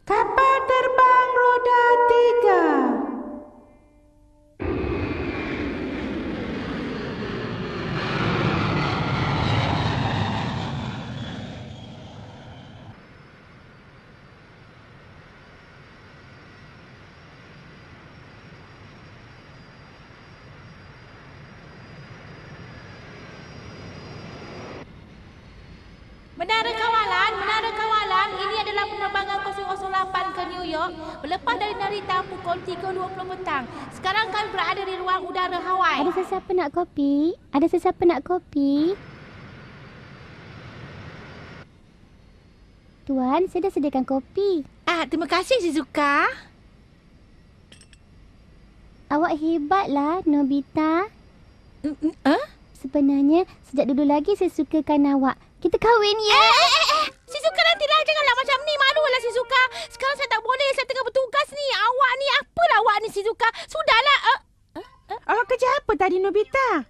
Kapal terbang roda 3. Menara kawalan, ini adalah penerbangan 008 ke New York berlepas dari Narita pukul 3.20 petang. Sekarang kami berada di ruang udara Hawaii. Ada sesiapa nak kopi? Tuan, saya dah sediakan kopi. Terima kasih Shizuka. Awak hebatlah, Nobita. Sebenarnya, sejak dulu lagi saya sukakan awak. Kita kahwin, ya? Shizuka, nantilah. Janganlah macam ni. Malulah Shizuka. Sekarang saya tak boleh. Saya tengah bertugas ni. Awak ni, apalah awak ni Shizuka? Sudahlah. Awak kerja apa tadi, Nobita?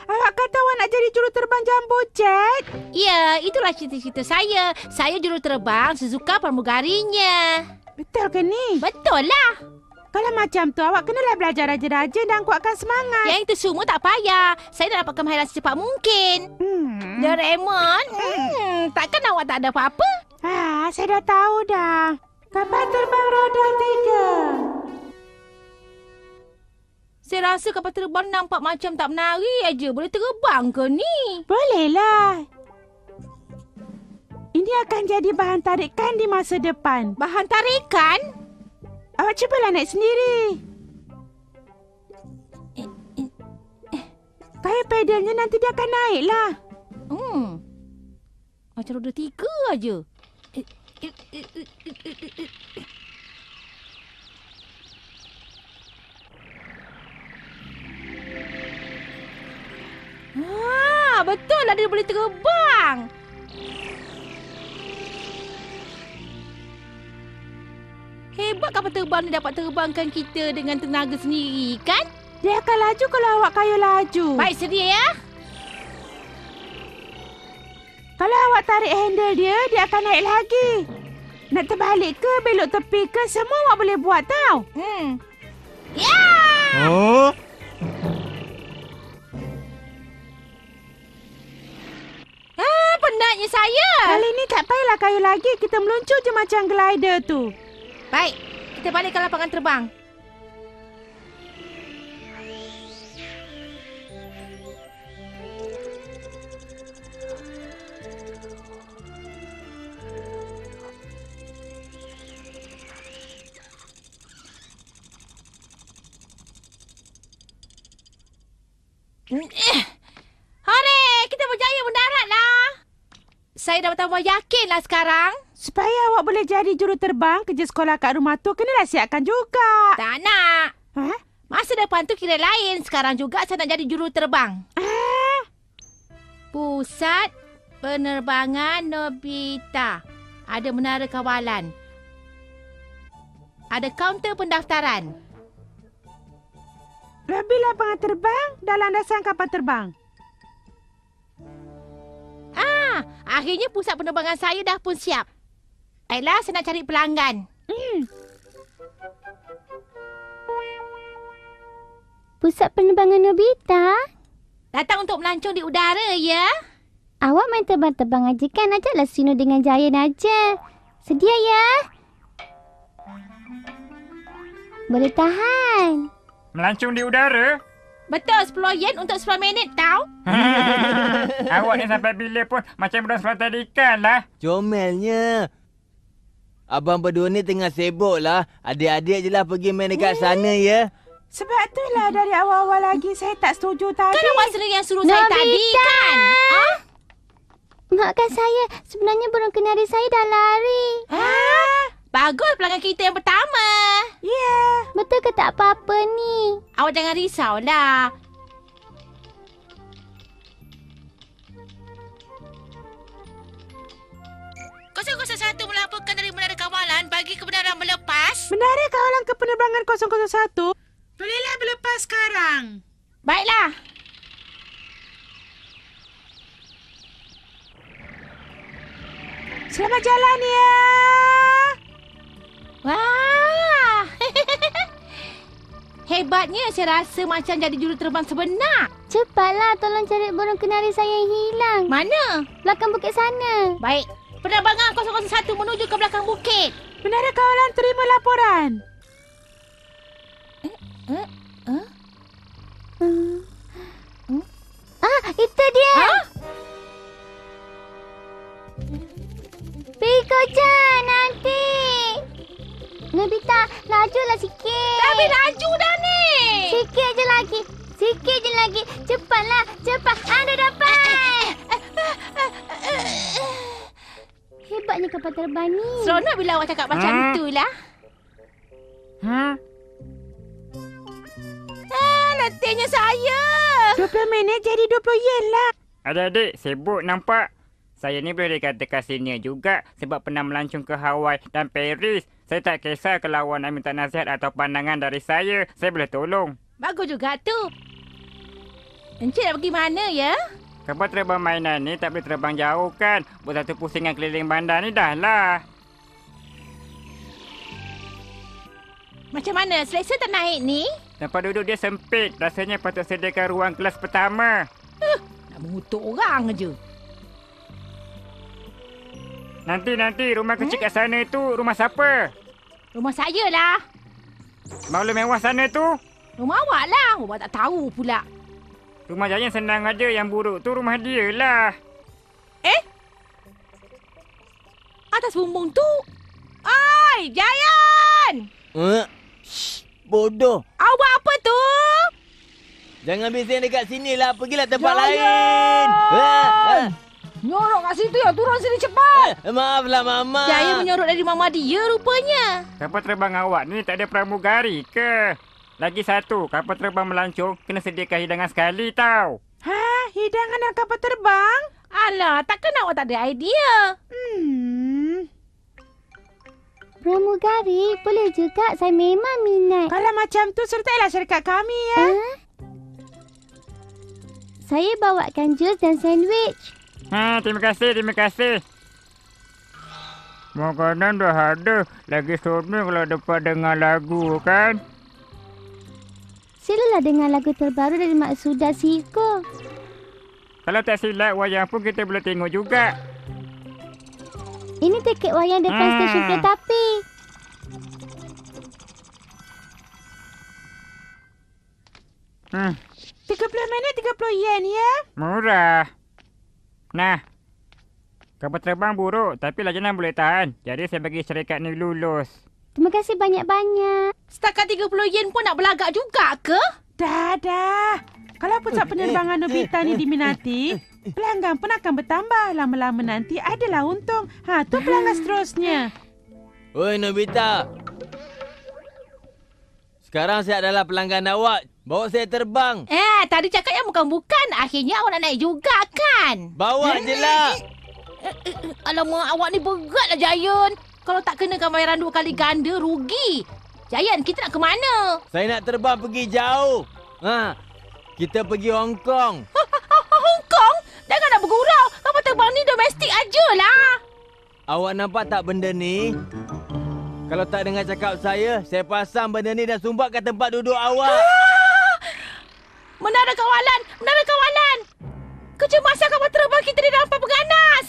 Awak kata awak nak jadi juruterbang jumbo jet? Ya, itulah cita-cita saya. Saya juruterbang Shizuka pramugarinya. Betul ke ni? Betul lah. Kalau macam tu, awak kenalah belajar rajin-rajin dan kuatkan semangat. Yang itu semua tak payah. Saya dah dapatkan kemahiran secepat mungkin. Doraemon, takkan awak tak ada apa-apa? Saya dah tahu dah. Kapal terbang roda 3. Saya rasa kapal terbang nampak macam tak menari aja. Boleh terbang ke ni? Bolehlah. Ini akan jadi bahan tarikan di masa depan. Bahan tarikan? Awak cubalah naik sendiri. Kayu pedalnya nanti dia akan naiklah. Macam roda 3 aja. Betul lah dia boleh terbang. Hebat kapal terbang ni dapat terbangkan kita dengan tenaga sendiri, kan? Dia akan laju kalau awak kayu laju. Baik, sedia ya? Kalau awak tarik handle dia, dia akan naik lagi. Nak terbalik ke, belok tepi ke, semua awak boleh buat tau. Ya! Penatnya saya. Kali ni tak payahlah kayu lagi. Kita meluncur je macam glider tu. Baik, kita balik ke lapangan terbang. Hore, kita berjaya mendaratlah. Saya dah bertambah yakinlah sekarang. Supaya awak boleh jadi juruterbang, kerja sekolah kat rumah tu kenalah siapkan juga. Tak nak. Masa depan tu kira lain. Sekarang juga saya nak jadi juruterbang. Pusat Penerbangan Nobita. Ada menara kawalan. Ada kaunter pendaftaran. Lebih lapangan terbang dan landasan kapal terbang. Akhirnya pusat penerbangan saya dah pun siap. Baiklah, saya nak cari pelanggan. Pusat penerbangan Nobita? Datang untuk melancong di udara, ya? Awak main terbang-terbang aja kan? Ajaklah Sino dengan Giant aja. Sedia ya? Boleh tahan. Melancong di udara? Betul, 10 yen untuk 10 minit tau. Awak ni sampai bila pun macam budak sekolah tadikan lah. Comelnya. Abang berdua ni tengah sibuk lah. Adik-adik je lah pergi main dekat sana ya. Sebab itulah dari awal-awal lagi saya tak setuju tadi. Kan awak sendiri yang suruh saya tadi kan? Maafkan saya. Sebenarnya burung kenari saya dah lari. Bagus pelanggan kita yang pertama. Ya. Betul ke tak apa-apa ni? Awak jangan risaulah. Satu melaporkan dari menara kawalan bagi kebenaran melepas. Menara kawalan ke penerbangan 001. Bolehlah berlepas sekarang. Baiklah. Selamat jalan ya. Wah. Hebatnya saya rasa macam jadi juruterbang sebenar. Cepatlah tolong cari burung kenari saya yang hilang. Mana? Belakang bukit sana. Baik. Penerbangan 001 menuju ke belakang bukit. Menara kawalan terima laporan. Itu dia. Piko-chan, nanti. Nobita, lajulah sikit. Tapi laju dah ni. Sikit je lagi. Sikit je lagi. Cepatlah, cepat. Anda dapat. Hebatnya kapal terbang ni. Seronok bila awak cakap macam itulah. Letihnya saya. 20 minit jadi 20 yen lah. Adik-adik, sibuk nampak. Saya ni boleh dikatakan senior juga sebab pernah melancong ke Hawaii dan Paris. Saya tak kisah kalau awak nak minta nasihat atau pandangan dari saya boleh tolong. Bagus juga tu. Encik nak pergi mana ya? Kapal terbang mainan ni tak boleh terbang jauh kan? Buat satu pusingan keliling bandar ni dah lah. Macam mana? Selesa tak naik ni? Tempat duduk dia sempit. Rasanya patut sediakan ruang kelas pertama. Nak mengutuk orang je. Nanti rumah kecil kat sana tu rumah siapa? Rumah saya lah. Banglo mewah sana tu? Rumah awak lah. Awak tak tahu pula. Rumah Jayan senang aja, yang buruk tu rumah dia lah. Atas bumbung tu. Oi, Jayan! Bodoh. Awak buat apa tu? Jangan bising dekat sini lah. Pergilah tempat Jayan! lain. Nyorok kat situ ya. Turun sini cepat. Maaflah, Mama. Jaya menyorok dari mama dia rupanya. Kapal terbang awak ni tak ada pramugari ke? Lagi satu, kapal terbang melancong kena sediakan hidangan sekali tau. Hidangan dan kapal terbang? Alah, takkan awak tak ada idea? Pramugari, boleh juga. Saya memang minat. Kalau macam tu, sertailah syarikat kami ya. Saya bawakan jus dan sandwich. Terima kasih. Makanan dah ada. Lagi seronok kalau dapat dengar lagu kan? Silalah dengar lagu terbaru dari Mak Suda Siko. Kalau tak silap, wayang pun kita boleh tengok juga. Ini tiket wayang depan stesen kereta api. Hmm, 30 minit 30 yen ya. murah. Nah, kapal terbang buruk tapi layanan boleh tahan. Jadi saya bagi syarikat ni lulus. Terima kasih banyak-banyak. Setakat 30 yen pun nak berlagak juga ke? Dah. Kalau pusat penerbangan Nobita ni diminati, pelanggan pun akan bertambah. Lama-lama nanti adalah untung. Tu pelanggan seterusnya. Oi, Nobita. Sekarang saya adalah pelanggan awak. Bawa saya terbang. Tadi cakap yang bukan-bukan. Akhirnya awak nak naik juga kan? Bawa je lah. Alamak, awak ni beratlah Jayan. Kalau tak kenakan bayaran 2 kali ganda, rugi. Jayan, kita nak ke mana? Saya nak terbang pergi jauh. Kita pergi Hong Kong. Hong Kong? Jangan nak bergurau. Kapal terbang ni domestik ajalah. Awak nampak tak benda ni? Kalau tak dengar cakap saya pasang benda ni dan sumbat kat tempat duduk awak. Menara kawalan! Kecemasan kapal terbang kita dirampas pengganas.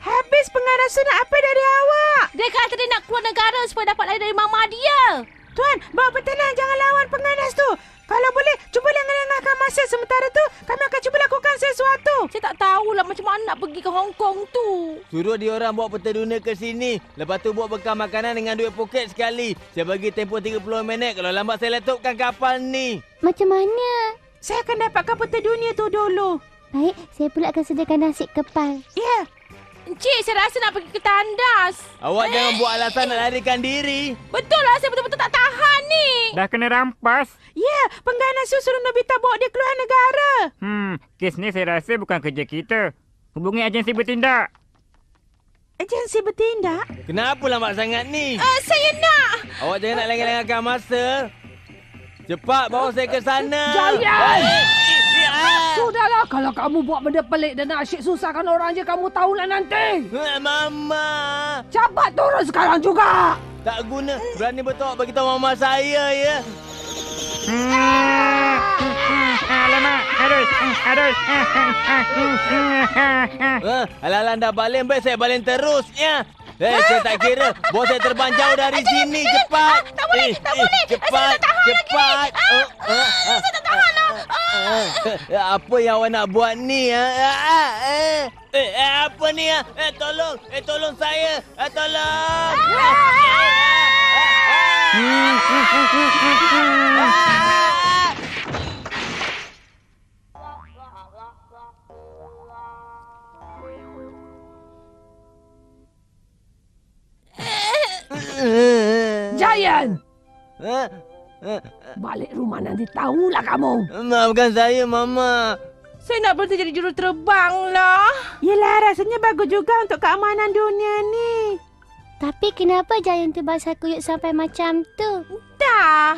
Habis penganasan nak apa dari awak? Dia kata dia nak keluar negara supaya dapat lari dari mama dia. Tuan, bawa bertenang. Jangan lawan pengganas tu. Kalau boleh, cuba lengah-lengahkan masa. Sementara tu, kami akan cuba lakukan sesuatu. Saya tak tahulah macam mana nak pergi ke Hong Kong tu. Suruh diorang bawa peta dunia ke sini. Lepas tu bawa bekal makanan dengan duit poket sekali. Saya bagi tempoh 30 minit. Kalau lambat saya letupkan kapal ni. Macam mana? Saya akan dapatkan peta dunia tu dulu. Baik, saya pula akan sediakan nasi kepal. Ya. Encik, saya rasa nak pergi ke tandas. Awak jangan buat alasan nak larikan diri. Betul lah, saya betul-betul tak tahan ni. Dah kena rampas. Ya, pengganas tu suruh Nobita bawa dia keluar negara. Kes ni saya rasa bukan kerja kita. Hubungi agensi bertindak. Agensi bertindak? Kenapa lambat sangat ni? Saya nak. Awak jangan nak lengah-lengahkan masa. Cepat bawa saya ke sana. Jayan! Sudahlah, kalau kamu buat benda pelik dan nak asyik susahkan orang je, kamu tahulah nanti. Mama. Cepat turun sekarang juga. Tak guna. Berani betul bagi tahu mama saya ya. Alamak. Aduh. Alah dah baling, baik saya baling terus ya. Saya tak kira. Bos saya terbang jauh dari sini. Cepat. Tak boleh. Cepat. Cepat. Saya tak tahan lah. Apa yang awak nak buat ni? Apa ni? Tolong saya. Tolong. Giant! Balik rumah nanti tahulah kamu. Maafkan saya, Mama. Saya nak berhenti jadi juruterbang lah. Yelah, rasanya bagus juga untuk keamanan dunia ni. Tapi kenapa Giant tu basah kuyuk sampai macam tu? Dah.